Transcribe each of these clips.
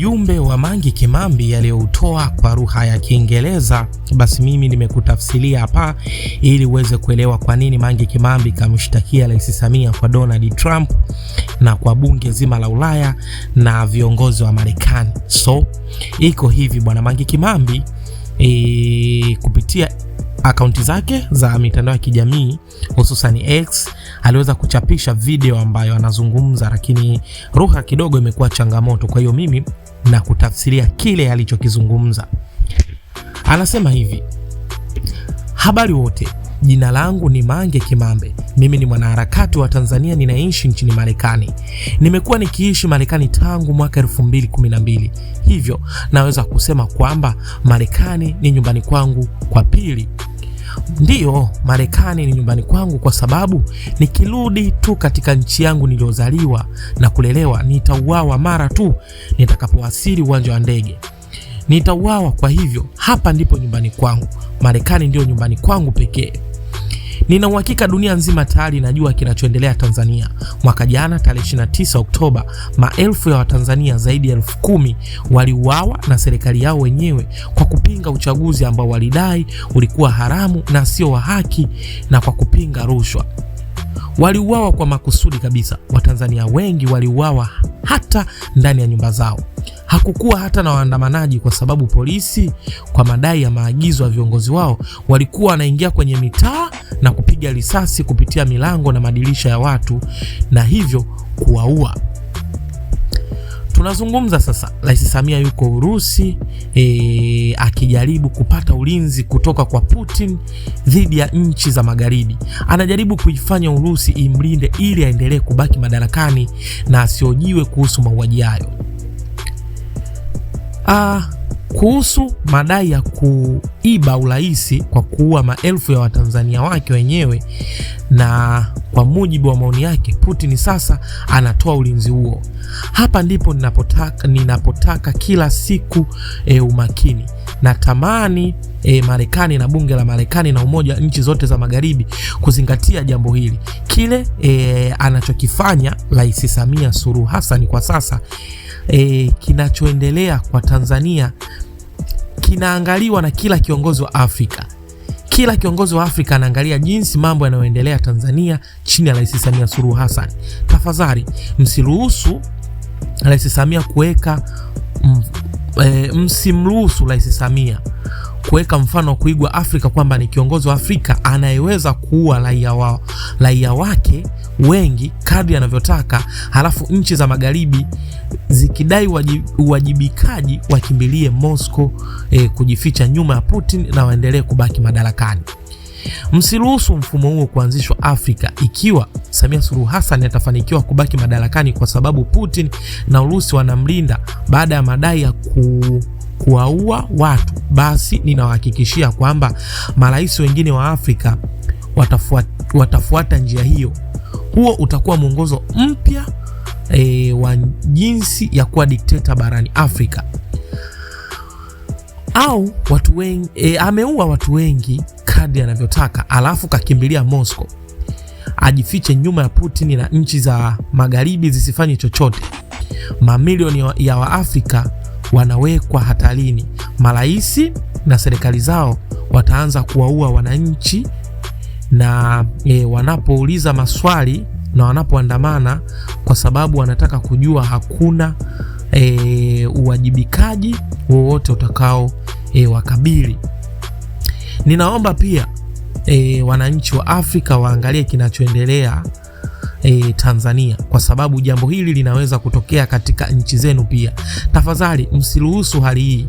ujumbe wa Mange Kimambi aliyoutoa kwa lugha ya Kiingereza, basi mimi nimekutafsiria hapa ili uweze kuelewa kwa nini Mange Kimambi kamshtakia Rais Samia kwa Donald Trump na kwa bunge zima la Ulaya na viongozi wa Marekani. So iko hivi bwana, Mange Kimambi kupitia akaunti zake za mitandao ya kijamii hususan X aliweza kuchapisha video ambayo anazungumza, lakini lugha kidogo imekuwa changamoto, kwa hiyo mimi na kutafsiria kile alichokizungumza. Anasema hivi: habari wote, jina langu ni Mange Kimambi. Mimi ni mwanaharakati wa Tanzania, ninaishi nchini Marekani. Nimekuwa nikiishi Marekani tangu mwaka 2012. Hivyo naweza kusema kwamba Marekani ni nyumbani kwangu kwa pili. Ndiyo, Marekani ni nyumbani kwangu kwa sababu nikirudi tu katika nchi yangu niliozaliwa na kulelewa, nitauawa mara tu nitakapowasili uwanja wa ndege. Nitauawa, kwa hivyo hapa ndipo nyumbani kwangu. Marekani ndio nyumbani kwangu pekee. Nina uhakika dunia nzima tayari inajua kinachoendelea Tanzania. Mwaka jana tarehe 29 Oktoba, maelfu ya Watanzania zaidi ya 10,000 waliuawa na serikali yao wenyewe kwa kupinga uchaguzi ambao walidai ulikuwa haramu na sio wa haki, na kwa kupinga rushwa. Waliuawa kwa makusudi kabisa. Watanzania wengi waliuawa hata ndani ya nyumba zao. Hakukuwa hata na waandamanaji kwa sababu polisi kwa madai ya maagizo ya viongozi wao walikuwa wanaingia kwenye mitaa na kupiga risasi kupitia milango na madirisha ya watu na hivyo kuwaua. Tunazungumza sasa, Rais Samia yuko Urusi akijaribu kupata ulinzi kutoka kwa Putin dhidi ya nchi za magharibi. Anajaribu kuifanya Urusi imlinde ili aendelee kubaki madarakani na asiojiwe kuhusu mauaji hayo. Kuhusu madai ya kuiba uraisi kwa kuua maelfu ya Watanzania wake wenyewe, na kwa mujibu wa maoni yake, Putin sasa anatoa ulinzi huo. Hapa ndipo ninapotaka kila siku umakini. Natamani Marekani na bunge la Marekani na umoja wa nchi zote za magharibi kuzingatia jambo hili. Kile anachokifanya Rais Samia Suluhu Hassan kwa sasa, kinachoendelea kwa Tanzania kinaangaliwa na kila kiongozi wa Afrika. Kila kiongozi wa Afrika anaangalia jinsi mambo yanayoendelea Tanzania chini ya Rais Samia Suluhu Hassan. Tafadhali msiruhusu Rais Samia msimruhusu Rais Samia kuweka mfano kuigwa Afrika kwamba ni kiongozi wa Afrika anayeweza kuua raia wake wengi kadri anavyotaka, halafu nchi za magharibi zikidai uwajibikaji wakimbilie Moscow kujificha nyuma ya Putin na waendelee kubaki madarakani. Msiruhusu mfumo huo kuanzishwa Afrika. Ikiwa Samia Suluhu Hassan atafanikiwa kubaki madarakani kwa sababu Putin na Urusi wanamlinda baada ya madai ya kuwaua watu, basi ninawahakikishia kwamba marais wengine wa Afrika watafuata njia hiyo. Huo utakuwa mwongozo mpya wa jinsi ya kuwa dikteta barani Afrika. Au watu wengi ameua watu wengi kadri anavyotaka, alafu kakimbilia Moscow ajifiche nyuma ya Putin na nchi za magharibi zisifanye chochote. Mamilioni ya Waafrika wanawekwa hatarini. Marais na serikali zao wataanza kuwaua wananchi, na wanapouliza maswali na wanapoandamana kwa sababu wanataka kujua, hakuna uwajibikaji wowote utakao wakabili. Ninaomba pia wananchi wa Afrika waangalie kinachoendelea Tanzania, kwa sababu jambo hili linaweza kutokea katika nchi zenu pia. Tafadhali msiruhusu hali hii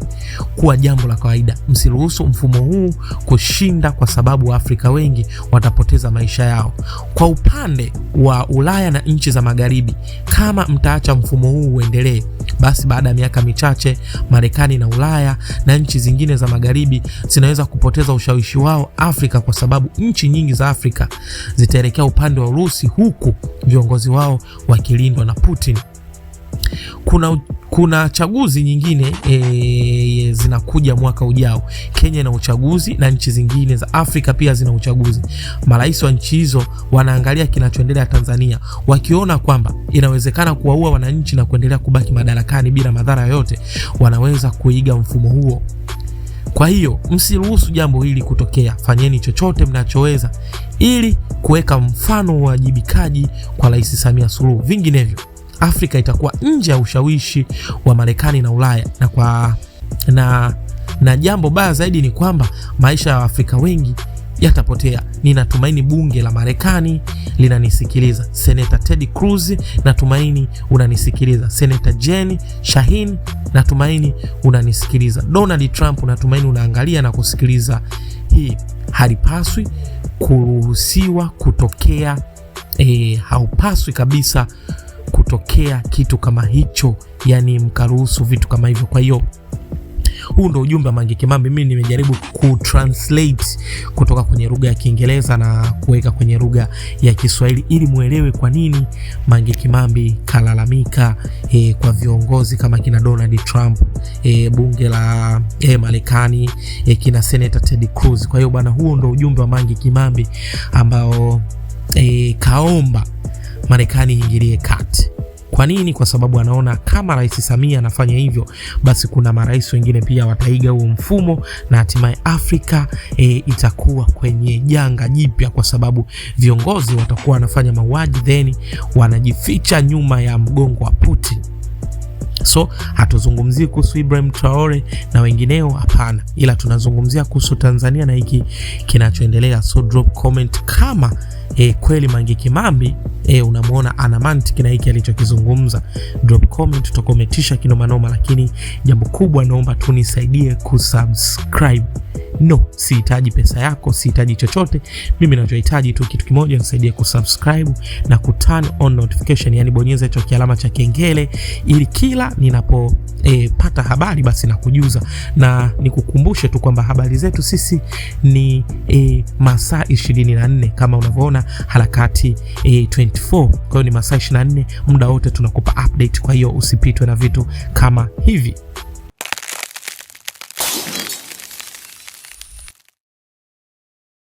kuwa jambo la kawaida. Msiruhusu mfumo huu kushinda, kwa sababu Afrika wengi watapoteza maisha yao. Kwa upande wa Ulaya na nchi za magharibi, kama mtaacha mfumo huu uendelee, basi baada ya miaka michache Marekani na Ulaya na nchi zingine za magharibi zinaweza kupoteza ushawishi wao Afrika, kwa sababu nchi nyingi za Afrika zitaelekea upande wa Urusi, huku viongozi wao wakilindwa na Putin. kuna chaguzi nyingine zinakuja mwaka ujao. Kenya ina uchaguzi na nchi zingine za Afrika pia zina uchaguzi. Marais wa nchi hizo wanaangalia kinachoendelea Tanzania, wakiona kwamba inawezekana kuwaua wananchi na kuendelea kubaki madarakani bila madhara yoyote, wanaweza kuiga mfumo huo. Kwa hiyo msiruhusu jambo hili kutokea. Fanyeni chochote mnachoweza ili kuweka mfano wa wajibikaji kwa Rais Samia Suluhu. Vinginevyo Afrika itakuwa nje ya ushawishi wa Marekani na Ulaya, na jambo baya zaidi ni kwamba maisha ya Afrika wengi yatapotea. Ninatumaini bunge la Marekani linanisikiliza. Senator Ted Cruz, natumaini unanisikiliza. Senator Jen Shaheen, natumaini unanisikiliza. Donald Trump, natumaini unaangalia na kusikiliza. Hii halipaswi kuruhusiwa kutokea. Haupaswi kabisa kutokea kitu kama hicho, yani mkaruhusu vitu kama hivyo. Kwa hiyo huu ndo ujumbe wa Mange Kimambi. Mimi nimejaribu kutranslate kutoka kwenye lugha ya Kiingereza na kuweka kwenye lugha ya Kiswahili ili muelewe kwa nini Mange Kimambi kalalamika kwa viongozi kama kina Donald Trump, bunge la Marekani, kina Senator Ted Cruz. Kwa hiyo bwana, huo ndo ujumbe wa Mange Kimambi ambao kaomba Marekani ingilie kati. Kwa nini? Kwa sababu anaona kama Rais Samia anafanya hivyo, basi kuna marais wengine pia wataiga huo mfumo na hatimaye Afrika itakuwa kwenye janga jipya, kwa sababu viongozi watakuwa wanafanya mauaji then wanajificha nyuma ya mgongo wa Putin. So hatuzungumzii kuhusu Ibrahim Traore na wengineo, hapana, ila tunazungumzia kuhusu Tanzania na hiki kinachoendelea. So drop comment kama kweli Mange Kimambi unamuona ana mantiki na hiki alichokizungumza. Drop comment, tutakometisha kinoma noma, lakini jambo kubwa naomba tu nisaidie kusubscribe. No, sihitaji pesa yako, sihitaji chochote. Mimi ninachohitaji tu kitu kimoja, nisaidie kusubscribe na kuturn on notification, yani bonyeza hicho kialama cha kengele ili kila ninapo pata habari basi nakujuza. Na nikukumbushe tu kwamba habari zetu sisi ni masaa 24 kama unavyoona harakati 24. Kwa hiyo ni masaa 24, muda wote tunakupa update. Kwa hiyo usipitwe na vitu kama hivi.